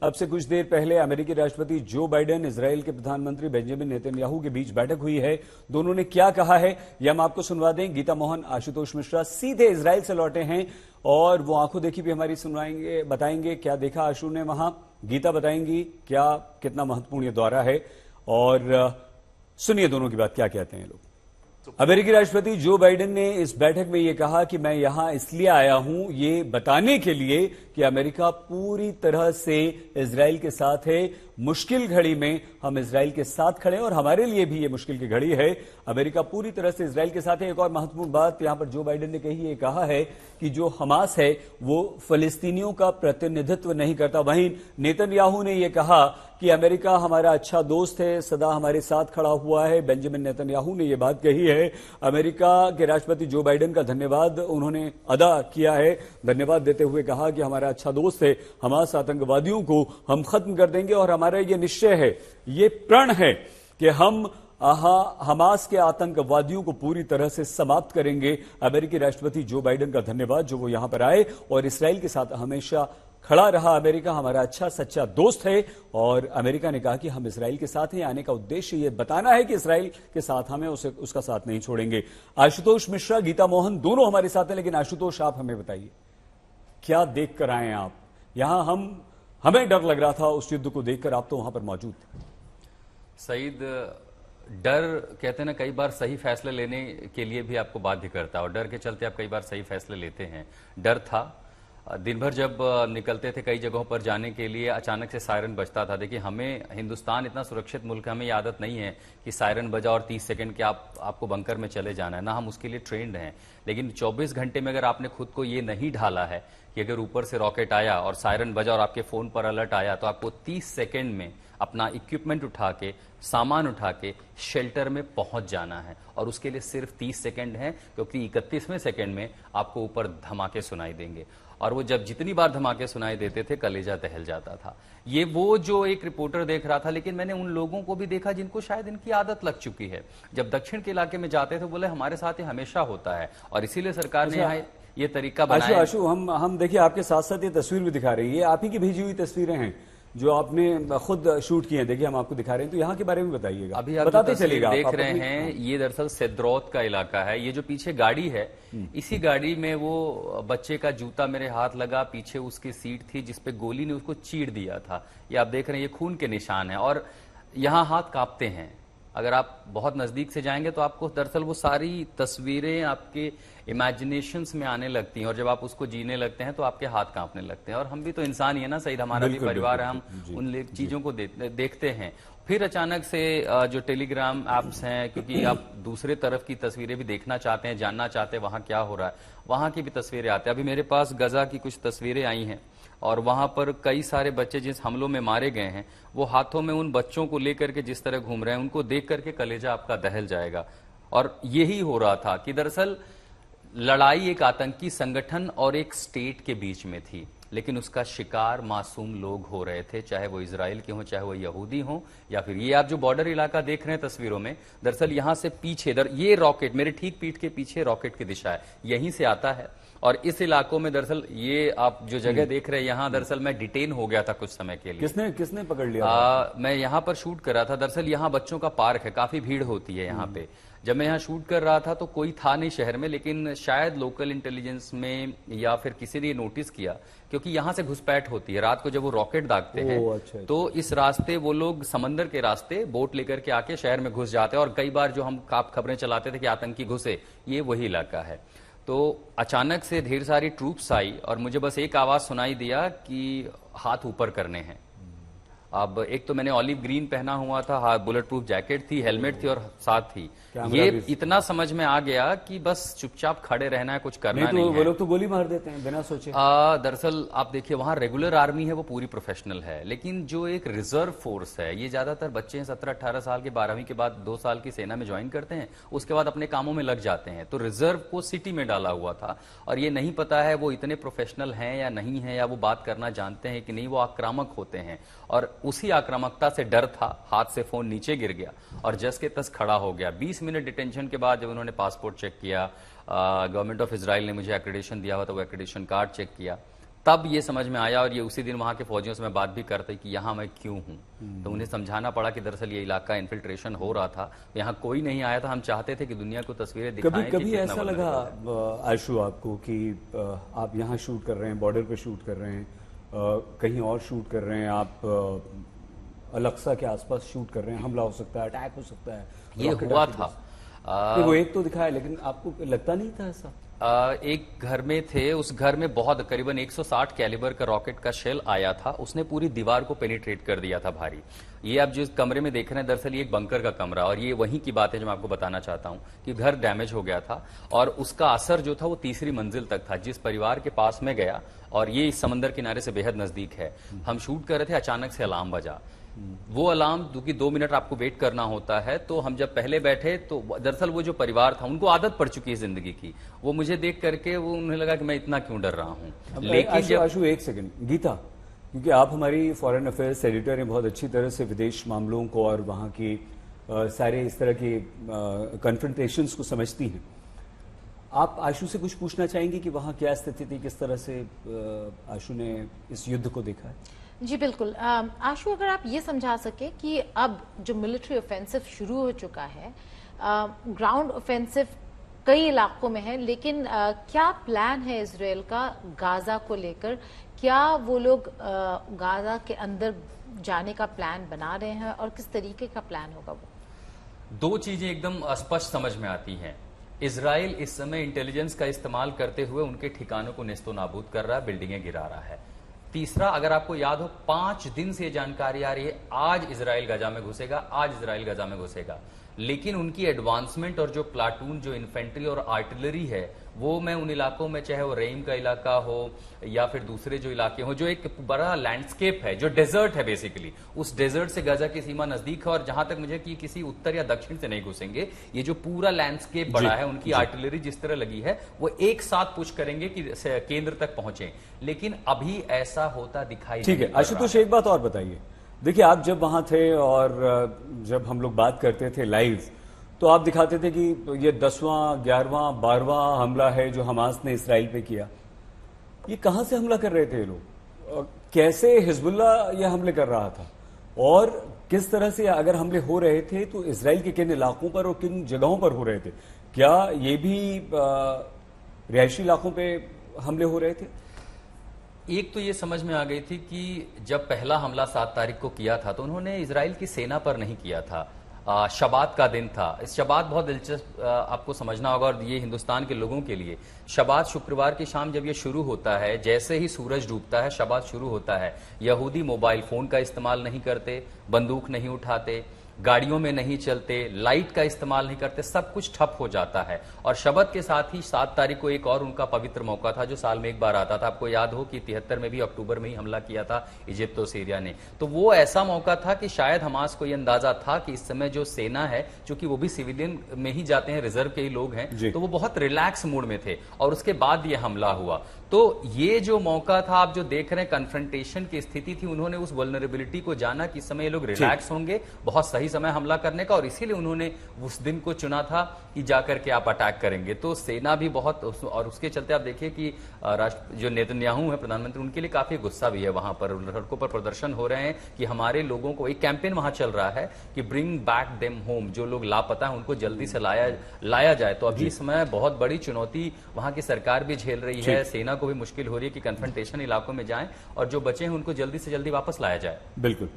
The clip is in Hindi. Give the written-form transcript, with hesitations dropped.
अब से कुछ देर पहले अमेरिकी राष्ट्रपति जो बाइडेन, इजरायल के प्रधानमंत्री बेंजामिन नेतन्याहू के बीच बैठक हुई है। दोनों ने क्या कहा है यह हम आपको सुनवा दें। गीता मोहन, आशुतोष मिश्रा सीधे इजरायल से लौटे हैं और वो आंखों देखी भी हमारी सुनवाएंगे, बताएंगे क्या देखा आशु ने वहां। गीता बताएंगी क्या कितना महत्वपूर्ण ये दौरा है और सुनिए दोनों की बात क्या कहते हैं लोग। अमेरिकी राष्ट्रपति जो बाइडेन ने इस बैठक में यह कहा कि मैं यहां इसलिए आया हूं ये बताने के लिए कि अमेरिका पूरी तरह से इजरायल के साथ है। मुश्किल घड़ी में हम इजरायल के साथ खड़े हैं और हमारे लिए भी ये मुश्किल की घड़ी है। अमेरिका पूरी तरह से इजरायल के साथ है। एक और महत्वपूर्ण बात यहां पर जो बाइडेन ने कही, ये कहा है कि जो हमास है वो फलस्तीनियों का प्रतिनिधित्व नहीं करता। वहीं नेतन्याहू ने यह कहा कि अमेरिका हमारा अच्छा दोस्त है, सदा हमारे साथ खड़ा हुआ है। बेंजामिन नेतन्याहू ने यह बात कही है। अमेरिका के राष्ट्रपति जो बाइडेन का धन्यवाद उन्होंने अदा किया है। धन्यवाद देते हुए कहा कि हमारा अच्छा दोस्त है, हमास आतंकवादियों को हम खत्म कर देंगे और हमारा ये निश्चय है, ये प्रण है कि हम हमास के आतंकवादियों को पूरी तरह से समाप्त करेंगे। अमेरिकी राष्ट्रपति जो बाइडेन का धन्यवाद जो वो यहां पर आए और इसराइल के साथ हमेशा खड़ा रहा। अमेरिका हमारा अच्छा सच्चा दोस्त है और अमेरिका ने कहा कि हम इसराइल के साथ हैं। आने का उद्देश्य यह बताना है कि इसराइल के साथ हमें उसका साथ नहीं छोड़ेंगे। आशुतोष मिश्रा, गीता मोहन दोनों हमारे साथ हैं, लेकिन आशुतोष आप हमें बताइए क्या देख कर आए आप यहां। हमें डर लग रहा था उस युद्ध को देखकर, आप तो वहां पर मौजूद थे। सईद, डर कहते हैं ना कई बार सही फैसले लेने के लिए भी आपको बाध्य करता है और डर के चलते आप कई बार सही फैसले लेते हैं। डर था, दिन भर जब निकलते थे कई जगहों पर जाने के लिए अचानक से सायरन बजता था। देखिए, हमें हिंदुस्तान इतना सुरक्षित मुल्क है, हमें ये आदत नहीं है कि सायरन बजा और 30 सेकंड के आपको बंकर में चले जाना है, ना हम उसके लिए ट्रेंड हैं। लेकिन 24 घंटे में अगर आपने खुद को ये नहीं ढाला है कि अगर ऊपर से रॉकेट आया और सायरन बजा और आपके फोन पर अलर्ट आया तो आपको 30 सेकंड में अपना इक्विपमेंट उठा के, सामान उठा के शेल्टर में पहुंच जाना है। और उसके लिए सिर्फ 30 सेकंड है, क्योंकि 31वें सेकंड में आपको ऊपर धमाके सुनाई देंगे और वो जब जितनी बार धमाके सुनाई देते थे कलेजा दहल जाता था। ये वो जो एक रिपोर्टर देख रहा था, लेकिन मैंने उन लोगों को भी देखा जिनको शायद इनकी आदत लग चुकी है। जब दक्षिण के इलाके में जाते थे बोले हमारे साथ ये हमेशा होता है और इसीलिए सरकार ने यहाँ ये तरीका बनाया। आशु, हम देखिए आपके साथ साथ ये तस्वीर भी दिखा रही है, आप ही की भेजी हुई तस्वीरें हैं जो आपने खुद शूट किए हैं। देखिए हम आपको दिखा रहे हैं, तो यहाँ के बारे में बताइएगा। अभी आप बताते चलिएगा। देख रहे हैं ये दरअसल सेद्रौत का इलाका है। ये जो पीछे गाड़ी है, इसी गाड़ी में वो बच्चे का जूता मेरे हाथ लगा, पीछे उसकी सीट थी जिसपे गोली ने उसको चीर दिया था। ये आप देख रहे हैं, ये खून के निशान है और यहाँ हाथ कांपते हैं। अगर आप बहुत नजदीक से जाएंगे तो आपको दरअसल वो सारी तस्वीरें आपके इमेजिनेशंस में आने लगती हैं और जब आप उसको जीने लगते हैं तो आपके हाथ कांपने लगते हैं। और हम भी तो इंसान ही है ना सईद, हमारा भी परिवार है, हम उन चीजों को देखते हैं। फिर अचानक से जो टेलीग्राम एप्स हैं, क्योंकि आप दूसरे तरफ की तस्वीरें भी देखना चाहते हैं, जानना चाहते हैं वहां क्या हो रहा है, वहां की भी तस्वीरें आती हैं। अभी मेरे पास गजा की कुछ तस्वीरें आई हैं और वहां पर कई सारे बच्चे जिस हमलों में मारे गए हैं वो हाथों में उन बच्चों को लेकर के जिस तरह घूम रहे हैं, उनको देख करके कलेजा आपका दहल जाएगा। और यही हो रहा था कि दरअसल लड़ाई एक आतंकी संगठन और एक स्टेट के बीच में थी, लेकिन उसका शिकार मासूम लोग हो रहे थे, चाहे वो इजराइल के हों, चाहे वो यहूदी हों, या फिर ये आप जो बॉर्डर इलाका देख रहे हैं तस्वीरों में, दरअसल यहां से पीछे ये रॉकेट मेरे ठीक पीठ के पीछे रॉकेट की दिशा है, यहीं से आता है। और इस इलाकों में दरअसल ये आप जो जगह देख रहे हैं, यहाँ दरअसल मैं डिटेन हो गया था कुछ समय के लिए। किसने पकड़ लिया? मैं यहाँ पर शूट कर रहा था। दरअसल यहाँ बच्चों का पार्क है, काफी भीड़ होती है यहाँ पे। जब मैं यहाँ शूट कर रहा था तो कोई था नहीं शहर में, लेकिन शायद लोकल इंटेलिजेंस में या फिर किसी ने नोटिस किया, क्योंकि यहाँ से घुसपैठ होती है रात को जब वो रॉकेट दागते हैं। अच्छा। तो इस रास्ते वो लोग समंदर के रास्ते बोट लेकर के आके शहर में घुस जाते हैं और कई बार जो हम खबरें चलाते थे कि आतंकी घुसे, ये वही इलाका है। तो अचानक से ढेर सारी ट्रूप्स आई और मुझे बस एक आवाज सुनाई दिया कि हाथ ऊपर करने हैं। अब एक तो मैंने ऑलिव ग्रीन पहना हुआ था, हाँ बुलेट प्रूफ जैकेट थी, हेलमेट थी और साथ थी। ये इतना समझ में आ गया कि बस चुपचाप खड़े रहना है, कुछ करना नहीं है। वो लोग तो गोली मार देते हैं बिना सोचे। दरअसल आप देखिए वहां रेगुलर आर्मी है, वो पूरी प्रोफेशनल है, लेकिन जो एक रिजर्व फोर्स है, ये ज्यादातर बच्चे हैं 17-18 साल के, 12वीं के बाद 2 साल की सेना में ज्वाइन करते हैं, उसके बाद अपने कामों में लग जाते हैं। तो रिजर्व को सिटी में डाला हुआ था और ये नहीं पता है वो इतने प्रोफेशनल हैं या नहीं है, या वो बात करना जानते हैं कि नहीं, वो आक्रामक होते हैं। और उसी आक्रामकता से डर था, हाथ से फोन नीचे गिर गया और जस के तस खड़ा हो गया। 20 मिनट डिटेंशन के बाद जब उन्होंने पासपोर्ट चेक किया, गवर्नमेंट ऑफ इजराइल ने मुझे एक्रेडिशन दिया हुआ था, वो एक्रेडिशन कार्ड चेक किया, तब ये समझ में आया, और ये उसी दिन वहां के फौजियों से मैं बात भी करता कि यहाँ मैं क्यों हूँ। तो उन्हें समझाना पड़ा कि दरअसल ये इलाका इन्फिल्ट्रेशन हो रहा था, यहाँ कोई नहीं आया था, हम चाहते थे कि दुनिया को तस्वीरें दिखाएं। कभी कभी कि ऐसा लगा आशु आपको कि आप यहाँ शूट कर रहे हैं, बॉर्डर पे शूट कर रहे हैं, कहीं और शूट कर रहे हैं, आप अलक्सा के आसपास शूट कर रहे हैं, हमला हो सकता है, अटैक हो सकता है, ये हुआ था। वो एक तो दिखाया, लेकिन आपको लगता नहीं था ऐसा? एक घर में थे, उस घर में बहुत करीबन 160 कैलिबर का रॉकेट का शेल आया था, उसने पूरी दीवार को पेनिट्रेट कर दिया था भारी। ये आप जिस कमरे में देख रहे हैं दरअसल ये एक बंकर का कमरा, और ये वहीं की बात है जो मैं आपको बताना चाहता हूं कि घर डैमेज हो गया था और उसका असर जो था वो तीसरी मंजिल तक था। जिस परिवार के पास में गया, और ये इस समंदर किनारे से बेहद नजदीक है, हम शूट कर रहे थे, अचानक से अलार्म बजा। वो अलार्म, क्योंकि 2 मिनट आपको वेट करना होता है, तो हम जब पहले बैठे तो दरअसल वो जो परिवार था उनको आदत पड़ चुकी है जिंदगी की, वो मुझे देख करके वो उन्हें लगा कि मैं इतना क्यों डर रहा हूं। लेकिन आशु एक सेकंड, गीता, क्योंकि आप हमारी फॉरेन अफेयर्स एडिटर हैं, बहुत अच्छी तरह से विदेश मामलों को और वहां की सारे इस तरह की कन्फ्रंटेशंस को समझती हैं। आप आशु से कुछ पूछना चाहेंगे कि वहां क्या स्थिति थी, किस तरह से आशु ने इस युद्ध को देखा है? जी बिल्कुल। आशु, अगर आप ये समझा सके कि अब जो मिलिट्री ऑफेंसिव शुरू हो चुका है, ग्राउंड ऑफेंसिव कई इलाकों में है, लेकिन क्या प्लान है इजराइल का गाजा को लेकर? क्या वो लोग गाजा के अंदर जाने का प्लान बना रहे हैं और किस तरीके का प्लान होगा वो? 2 चीजें एकदम स्पष्ट समझ में आती हैं। इजराइल इस समय इंटेलिजेंस का इस्तेमाल करते हुए उनके ठिकानों को नेस्तो नाबूद कर रहा है, बिल्डिंगें गिरा रहा है। तीसरा, अगर आपको याद हो, 5 दिन से जानकारी आ रही है आज इजराइल गजा में घुसेगा, आज इजराइल गजा में घुसेगा, लेकिन उनकी एडवांसमेंट और जो प्लाटून, जो इन्फेंट्री और आर्टिलरी है, वो मैं उन इलाकों में, चाहे वो रेम का इलाका हो या फिर दूसरे जो इलाके हो, जो एक बड़ा लैंडस्केप है, जो डेजर्ट है बेसिकली, उस डेजर्ट से गजा की सीमा नजदीक है, और जहां तक मुझे कि किसी उत्तर या दक्षिण से नहीं घुसेंगे। ये जो पूरा लैंडस्केप बड़ा है, उनकी आर्टिलरी जिस तरह लगी है, वो एक साथ पुश करेंगे कि केंद्र तक पहुंचे, लेकिन अभी ऐसा होता दिखाई नहीं। ठीक है आशुतोष, एक बात और बताइए। देखिए, आप जब वहां थे और जब हम लोग बात करते थे लाइव, तो आप दिखाते थे कि ये 10वां, 11वां, 12वां हमला है जो हमास ने इसराइल पे किया। ये कहां से हमला कर रहे थे ये लोग? कैसे हिजबुल्ला ये हमले कर रहा था, और किस तरह से अगर हमले हो रहे थे तो इसराइल के किन इलाकों पर और किन जगहों पर हो रहे थे? क्या ये भी रिहायशी इलाकों पे हमले हो रहे थे? एक तो ये समझ में आ गई थी कि जब पहला हमला 7 तारीख को किया था तो उन्होंने इजराइल की सेना पर नहीं किया था। शबात का दिन था। इस शबात बहुत दिलचस्प आपको समझना होगा, और ये हिंदुस्तान के लोगों के लिए। शबात शुक्रवार की शाम जब ये शुरू होता है, जैसे ही सूरज डूबता है शबात शुरू होता है, यहूदी मोबाइल फोन का इस्तेमाल नहीं करते, बंदूक नहीं उठाते, गाड़ियों में नहीं चलते, लाइट का इस्तेमाल नहीं करते, सब कुछ ठप हो जाता है। और शबत के साथ ही 7 तारीख को एक और उनका पवित्र मौका था जो साल में एक बार आता था। आपको याद हो कि 73 में भी अक्टूबर में ही हमला किया था इजिप्ट और सीरिया ने। तो वो ऐसा मौका था कि शायद हमास को ये अंदाजा था कि इस समय जो सेना है, चूंकि वो भी सिविलियन में ही जाते हैं, रिजर्व के ही लोग हैं, तो वो बहुत रिलैक्स मूड में थे, और उसके बाद ये हमला हुआ। तो ये जो मौका था, आप जो देख रहे हैं कन्फ्रंटेशन की स्थिति थी, उन्होंने उस वल्नरेबिलिटी को जाना कि इस समय ये लोग रिलैक्स होंगे, बहुत सही समय हमला करने का, और इसीलिए उन्होंने उस दिन को चुना था कि जाकर के आप अटैक करेंगे। तो सेना भी बहुत, और उसके चलते आप देखिए कि जो नेतन्याहू है प्रधानमंत्री, उनके लिए काफी गुस्सा भी है। वहां पर सड़कों पर प्रदर्शन हो रहे हैं कि हमारे लोगों को, एक कैंपेन वहां चल रहा है कि ब्रिंग बैक देम होम, जो लोग लापता है उनको जल्दी से लाया जाए। तो अभी इस समय बहुत बड़ी चुनौती वहां की सरकार भी झेल रही है, सेना को भी मुश्किल हो रही है कि कन्फ्रंटेशन इलाकों में जाएं, और जो बचे हैं उनको जल्दी से जल्दी वापस लाया जाए। बिल्कुल।